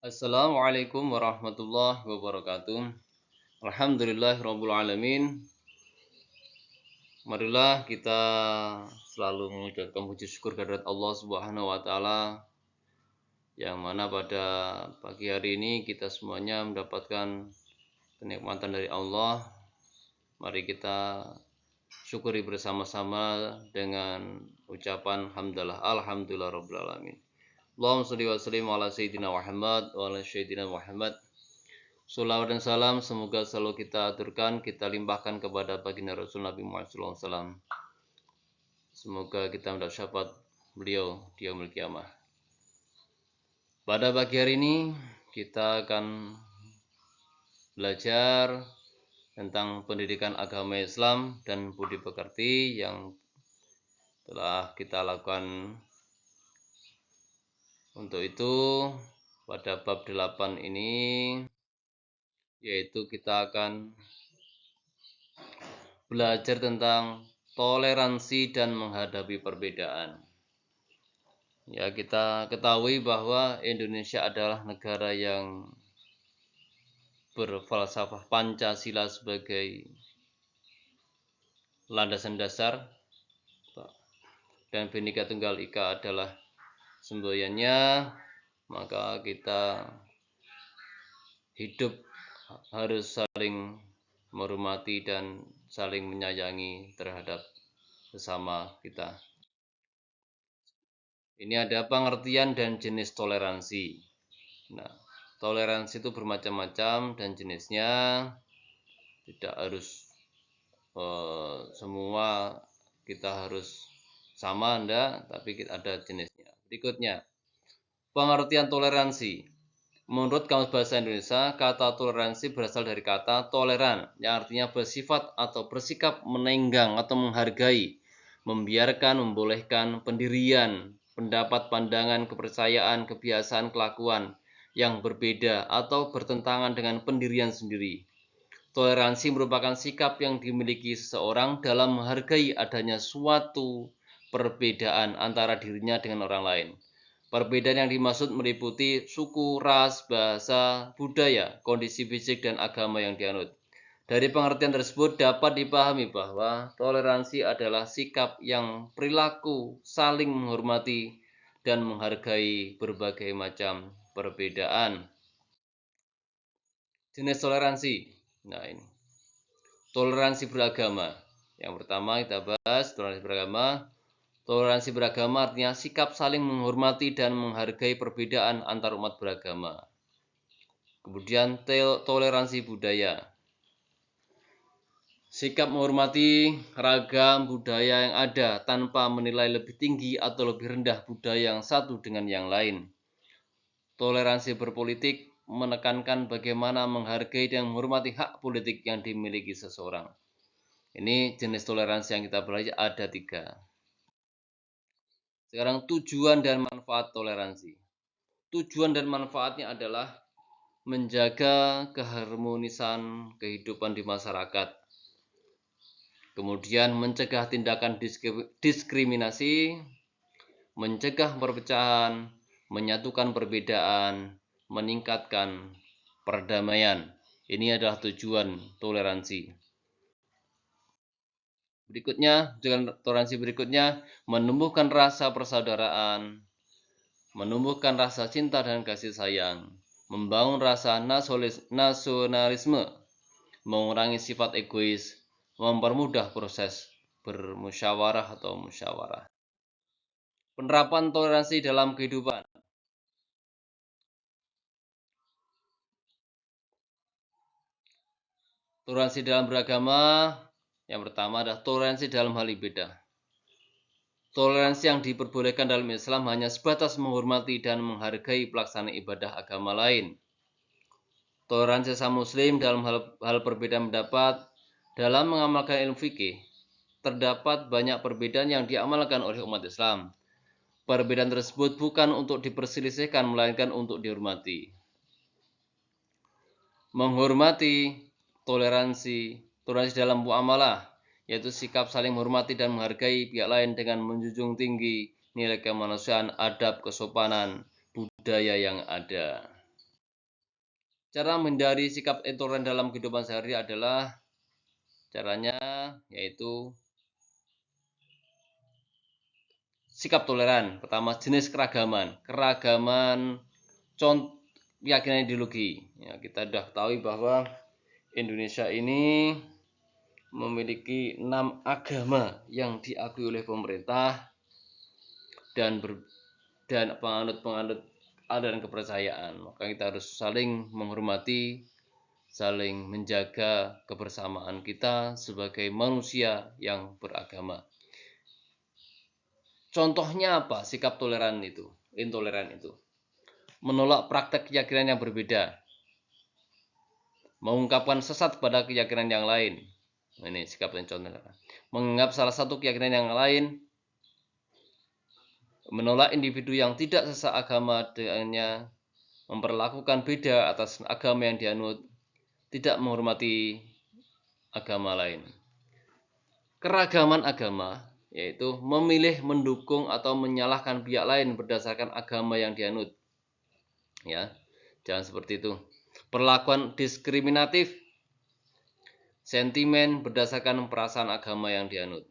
Assalamualaikum warahmatullahi wabarakatuh. Alhamdulillahirabbil alamin. Marilah kita selalu mengucapkan puji syukur kehadirat Allah Subhanahu wa taala yang mana pada pagi hari ini kita semuanya mendapatkan kenikmatan dari Allah. Mari kita syukuri bersama-sama dengan ucapan hamdalah alhamdulillah rabbil alamin. Allahumma shalli wa sallim ala sayyidina Muhammad wa ala sayyidina Muhammad. Salawat dan salam semoga selalu kita aturkan, kita limpahkan kepada baginda Rasul Nabi Muhammad SAW. Semoga kita mendapat syafaat beliau di yaumil qiyamah. Pada pagi hari ini kita akan belajar tentang pendidikan agama Islam dan budi pekerti yang telah kita lakukan. Untuk itu pada bab 8 ini yaitu kita akan belajar tentang toleransi dan menghadapi perbedaan. Ya, kita ketahui bahwa Indonesia adalah negara yang berfalsafah Pancasila sebagai landasan dasar dan Bhinneka Tunggal Ika adalah semboyannya, maka kita hidup harus saling menghormati dan saling menyayangi terhadap sesama kita. Ini ada pengertian dan jenis toleransi. Nah, toleransi itu bermacam-macam dan jenisnya tidak harus semua kita harus sama, enggak, tapi ada jenisnya. Berikutnya, pengertian toleransi. Menurut Kamus Bahasa Indonesia, kata toleransi berasal dari kata toleran, yang artinya bersifat atau bersikap menenggang atau menghargai, membiarkan, membolehkan pendirian, pendapat, pandangan, kepercayaan, kebiasaan, kelakuan yang berbeda atau bertentangan dengan pendirian sendiri. Toleransi merupakan sikap yang dimiliki seseorang dalam menghargai adanya suatu perbedaan antara dirinya dengan orang lain. Perbedaan yang dimaksud meliputi suku, ras, bahasa, budaya, kondisi fisik, dan agama yang dianut. Dari pengertian tersebut dapat dipahami bahwa toleransi adalah sikap yang perilaku saling menghormati dan menghargai berbagai macam perbedaan. Jenis toleransi. Nah, ini. Toleransi beragama. Yang pertama kita bahas toleransi beragama. Toleransi beragama artinya sikap saling menghormati dan menghargai perbedaan antar umat beragama. Kemudian toleransi budaya. Sikap menghormati ragam budaya yang ada tanpa menilai lebih tinggi atau lebih rendah budaya yang satu dengan yang lain. Toleransi berpolitik menekankan bagaimana menghargai dan menghormati hak politik yang dimiliki seseorang. Ini jenis toleransi yang kita belajar ada 3. Sekarang tujuan dan manfaat toleransi. Tujuan dan manfaatnya adalah menjaga keharmonisan kehidupan di masyarakat. Kemudian mencegah tindakan diskriminasi, mencegah perpecahan, menyatukan perbedaan, meningkatkan perdamaian. Ini adalah tujuan toleransi. Berikutnya, dengan toleransi berikutnya, menumbuhkan rasa persaudaraan, menumbuhkan rasa cinta dan kasih sayang, membangun rasa nasionalisme, mengurangi sifat egois, mempermudah proses bermusyawarah atau musyawarah. Penerapan toleransi dalam kehidupan. Toleransi dalam beragama, yang pertama adalah toleransi dalam hal ibadah. Toleransi yang diperbolehkan dalam Islam hanya sebatas menghormati dan menghargai pelaksanaan ibadah agama lain. Toleransi sesama muslim dalam hal perbedaan pendapat dalam mengamalkan ilmu fikih. Terdapat banyak perbedaan yang diamalkan oleh umat Islam. Perbedaan tersebut bukan untuk diperselisihkan, melainkan untuk dihormati. Menghormati toleransi dalam muamalah, yaitu sikap saling menghormati dan menghargai pihak lain dengan menjunjung tinggi nilai kemanusiaan, adab, kesopanan, budaya yang ada. Cara menghindari sikap intoleran dalam kehidupan sehari adalah caranya yaitu sikap toleran. Pertama, jenis keragaman. Keragaman keyakinan ideologi. Ya, kita sudah tahu bahwa Indonesia ini memiliki 6 agama yang diakui oleh pemerintah dan penganut-penganut aliran kepercayaan. Maka kita harus saling menghormati, saling menjaga kebersamaan kita sebagai manusia yang beragama. Contohnya apa? Sikap intoleran itu. Menolak praktek keyakinan yang berbeda. Mengungkapkan sesat pada keyakinan yang lain. Ini sikap intoleran. Menganggap salah satu keyakinan yang lain, menolak individu yang tidak seagama dengannya, memperlakukan beda atas agama yang dianut, tidak menghormati agama lain. Keragaman agama yaitu memilih, mendukung atau menyalahkan pihak lain berdasarkan agama yang dianut. Ya, jangan seperti itu. Perlakuan diskriminatif, sentimen berdasarkan perasaan agama yang dianut.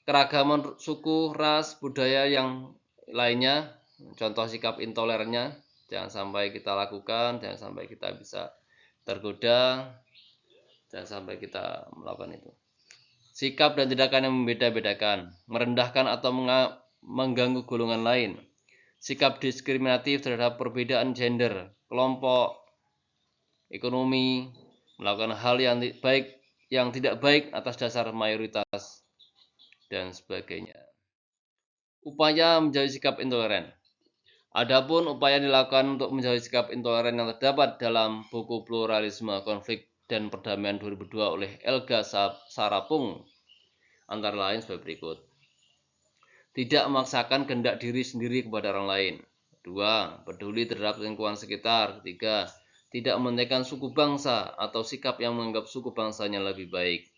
Keragaman suku, ras, budaya yang lainnya, contoh sikap intolerannya, jangan sampai kita lakukan, jangan sampai kita bisa tergoda, jangan sampai kita melakukan itu. Sikap dan tindakan yang membeda-bedakan, merendahkan atau mengganggu golongan lain. Sikap diskriminatif terhadap perbedaan gender, kelompok, ekonomi, melakukan hal yang tidak baik atas dasar mayoritas, dan sebagainya. Upaya menjauhi sikap intoleran. Adapun upaya dilakukan untuk menjauhi sikap intoleran yang terdapat dalam buku Pluralisme, Konflik, dan Perdamaian 2002 oleh Elga Sarapung antara lain sebagai berikut. Tidak memaksakan kehendak diri sendiri kepada orang lain. 2. Peduli terhadap lingkungan sekitar. 3. Tidak mementingkan suku bangsa atau sikap yang menganggap suku bangsanya lebih baik.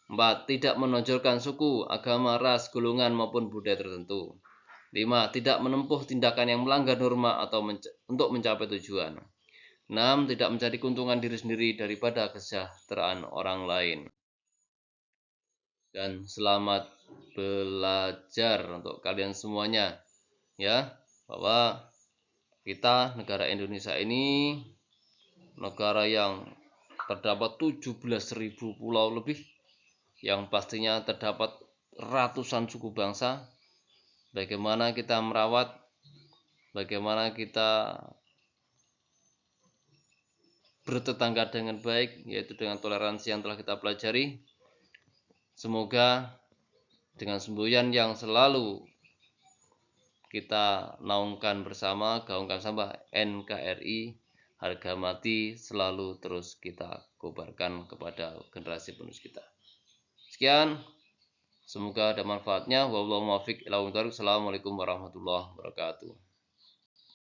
4. Tidak menonjolkan suku, agama, ras, golongan maupun budaya tertentu. 5. Tidak menempuh tindakan yang melanggar norma atau untuk mencapai tujuan. 6. Tidak mencari keuntungan diri sendiri daripada kesejahteraan orang lain. Dan selamat belajar untuk kalian semuanya, ya, bahwa kita negara Indonesia ini negara yang terdapat 17.000 pulau lebih, yang pastinya terdapat ratusan suku bangsa. Bagaimana kita merawat, bagaimana kita bertetangga dengan baik, yaitu dengan toleransi yang telah kita pelajari. Semoga dengan semboyan yang selalu kita naungkan bersama, gaungkan sama NKRI, harga mati selalu terus kita kobarkan kepada generasi penerus kita. Sekian, semoga ada manfaatnya. Wallahu muwaffiq ila aqwamit thoriq. Assalamualaikum warahmatullahi wabarakatuh.